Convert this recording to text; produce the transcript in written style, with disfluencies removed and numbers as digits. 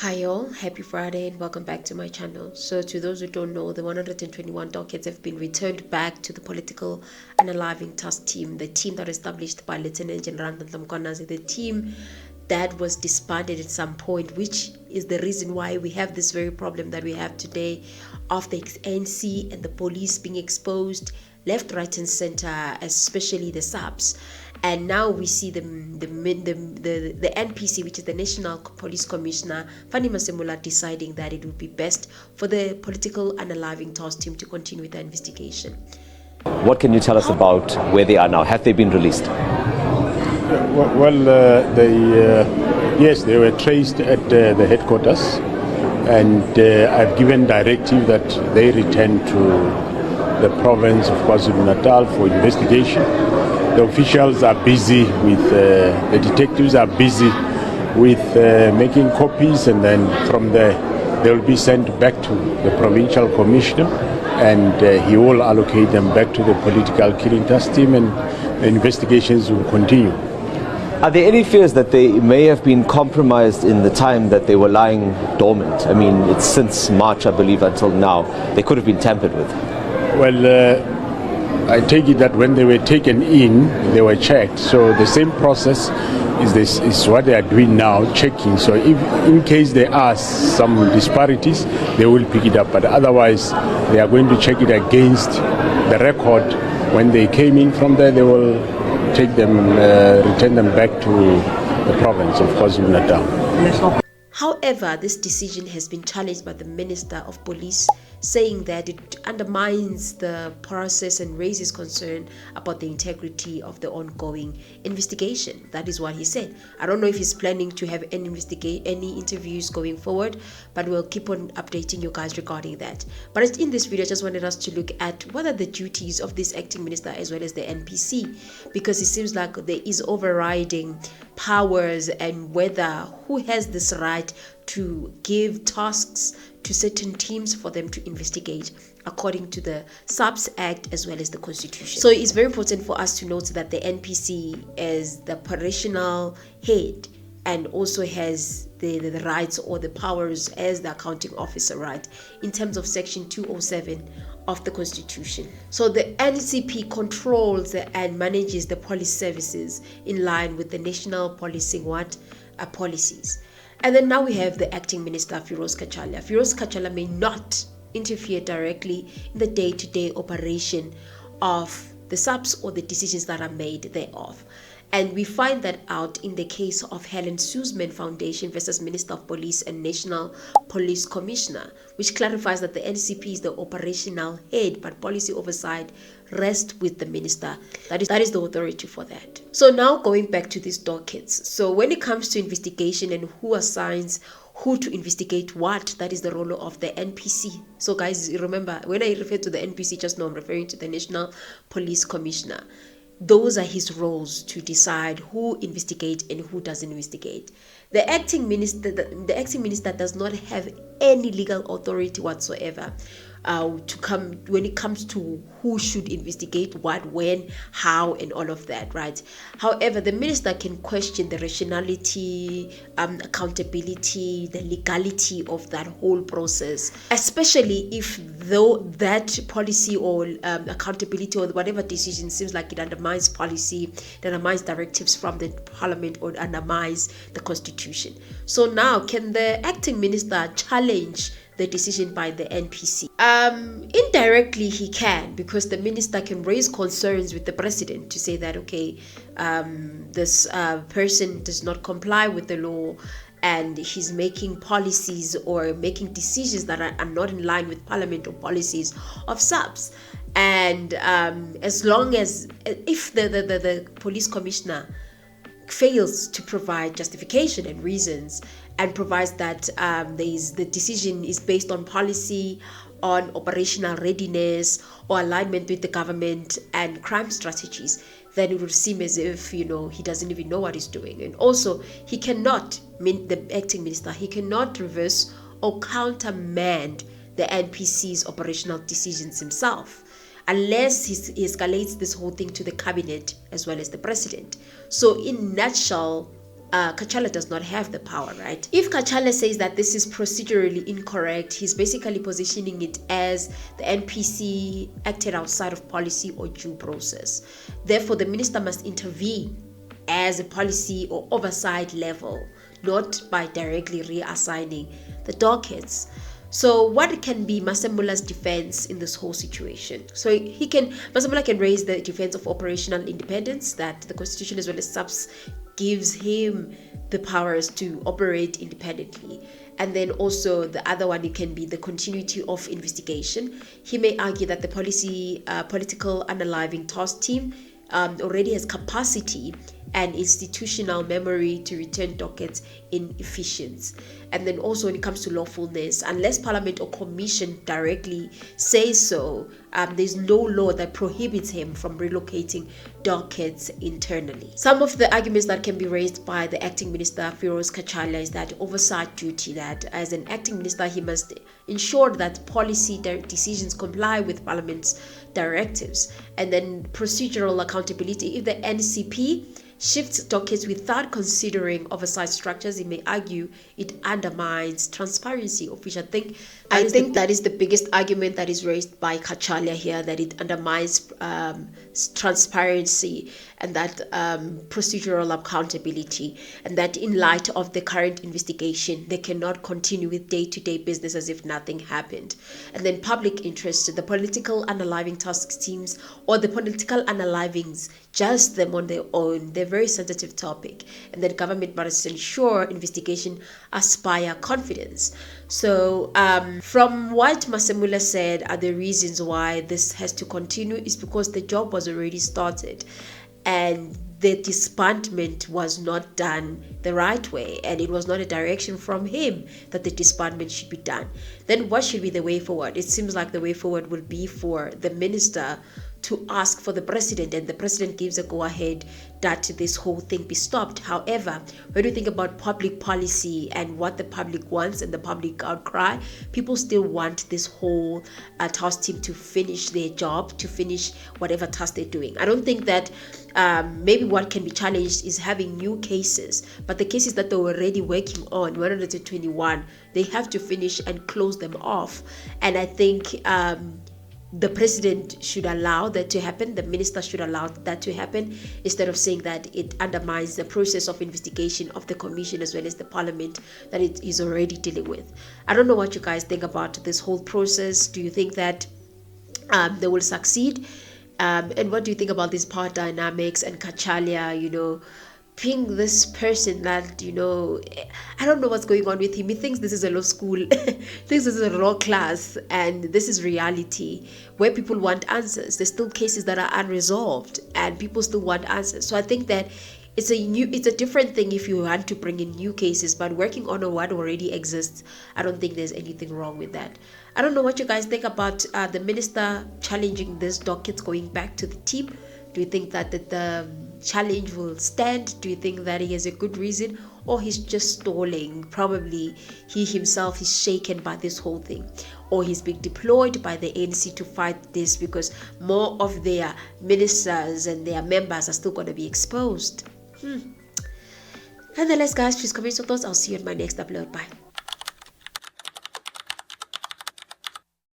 Hi all, happy Friday and welcome back to my channel. So to those who don't know, the 121 dockets have been returned back to the political Unaliving task team, the team that was established by Lieutenant General NHLANHLA Mkhwanazi, the team that was disbanded at some point, which is the reason why we have this very problem that we have today of the ANC and the police being exposed left, right and center, especially the subs. And now we see the NPC, which is the National Police Commissioner, FANIE masemola, deciding that it would be best for the political Unaliving task team to continue with the investigation. What can you tell us about where they are now? Have they been released? Yes, they were traced at the headquarters, and I've given directive that they return to the province of KwaZulu-Natal for investigation. The officials are busy with, the detectives are busy with making copies, and then from there they will be sent back to the provincial commissioner, and he will allocate them back to the political killing task team, and the investigations will continue. Are there any fears that they may have been compromised in the time that they were lying dormant? I mean, it's since March, I believe, until now. They could have been tampered with. Well, I take it that when they were taken in, they were checked. So the same process is what they are doing now, checking. So if in case there are some disparities, they will pick it up. But otherwise, they are going to check it against the record. When they came in from there, they will take them, return them back to the province of KwaZulu-Natal. However, this decision has been challenged by the Minister of Police, saying that it undermines the process and raises concern about the integrity of the ongoing investigation. That is what he said. I don't know if he's planning to have any interviews going forward, but we'll keep on updating you guys regarding that. But in this video, I just wanted us to look at what are the duties of this acting minister as well as the NPC, because it seems like there is overriding powers and who has this right to give tasks to certain teams for them to investigate according to the SAPS Act as well as the Constitution. So it's very important for us to note that the NPC is the operational head and also has the rights or the powers as the accounting officer, right, in terms of Section 207 of the Constitution. So the NCP controls and manages the police services in line with the national policing policies. And then now we have the acting minister, Firoz Kachala. Firoz Kachala may not interfere directly in the day-to-day operation of the SAPS or the decisions that are made thereof. And we find that out in the case of Helen Suzman Foundation versus Minister of Police and National Police Commissioner, which clarifies that the NCP is the operational head, but policy oversight rests with the minister. That is the authority for that. So now going back to these dockets. So when it comes to investigation and who assigns who to investigate what, that is the role of the NPC. So guys, remember, when I refer to the NPC, just know I'm referring to the National Police Commissioner. Those are his roles to decide who investigates and who doesn't investigate. The acting minister does not have any legal authority whatsoever when it comes to who should investigate what, when, how, and all of that, right? However, the minister can question the rationality, accountability, the legality of that whole process, especially if though that policy or accountability or whatever decision seems like it undermines policy, it undermines directives from the parliament, or undermines the constitution. So now, can the acting minister challenge the decision by the NPC? Indirectly he can, because the minister can raise concerns with the president to say that, okay, this person does not comply with the law and he's making policies or making decisions that are not in line with parliament or policies of SAPS. And as long as if the police commissioner fails to provide justification and reasons and provides that the decision is based on policy, on operational readiness or alignment with the government and crime strategies, then it would seem as if, he doesn't even know what he's doing. And also, he cannot, the acting minister, he cannot reverse or countermand the NPC's operational decisions himself, unless he escalates this whole thing to the cabinet as well as the president. So in nutshell, Kachala does not have the power, right? If Kachala says that this is procedurally incorrect, he's basically positioning it as the NPC acted outside of policy or due process. Therefore, the minister must intervene as a policy or oversight level, not by directly reassigning the dockets. So what can be Masemola's defense in this whole situation? So Masemola can raise the defense of operational independence, that the constitution as well as SAPS gives him the powers to operate independently. And then also the other one, it can be the continuity of investigation. He may argue that the political unaliving task team already has capacity and institutional memory to return dockets in efficiency. And then also when it comes to lawfulness, unless Parliament or Commission directly says so, there's no law that prohibits him from relocating dockets internally. Some of the arguments that can be raised by the acting minister, Firoz Kachala, is that oversight duty, that as an acting minister, he must ensure that policy decisions comply with Parliament's directives. And then procedural accountability. If the NCP shifts dockets without considering oversight structures, he may argue it undermines transparency, of which I think that is the biggest argument that is raised by Kachala here, that it undermines transparency and that procedural accountability, and that in light of the current investigation, they cannot continue with day-to-day business as if nothing happened. And then public interest, the political unaliving task teams or the political unalivings, just them on their own, they're a very sensitive topic, and then government must ensure investigation aspire confidence. So from what Masemola said are the reasons why this has to continue is because the job was already started and the disbandment was not done the right way, and it was not a direction from him that the disbandment should be done. Then what should be the way forward? It seems like the way forward will be for the minister to ask for the president, and the president gives a go-ahead that this whole thing be stopped. However, when you think about public policy and what the public wants and the public outcry, people still want this whole task team to finish their job, to finish whatever task they're doing. I don't think that maybe what can be challenged is having new cases, but the cases that they were already working on, 121, they have to finish and close them off. And I think the president should allow that to happen, the minister should allow that to happen, instead of saying that it undermines the process of investigation of the commission as well as the parliament that it is already dealing with. I don't know what you guys think about this whole process. Do you think that they will succeed? And what do you think about these power dynamics and Kachala, being this person that, I don't know what's going on with him. He thinks this is a law school, thinks this is a law class, and this is reality where people want answers. There's still cases that are unresolved and people still want answers. So I think that it's a different thing if you want to bring in new cases, but working on what already exists, I don't think there's anything wrong with that. I don't know what you guys think about the minister challenging this docket going back to the team. Do you think that the challenge will stand? Do you think that he has a good reason, or he's just stalling? Probably he himself is shaken by this whole thing, or he's being deployed by the ANC to fight this because more of their ministers and their members are still going to be exposed. Nonetheless, guys, please comment your thoughts. I'll see you in my next upload. Bye.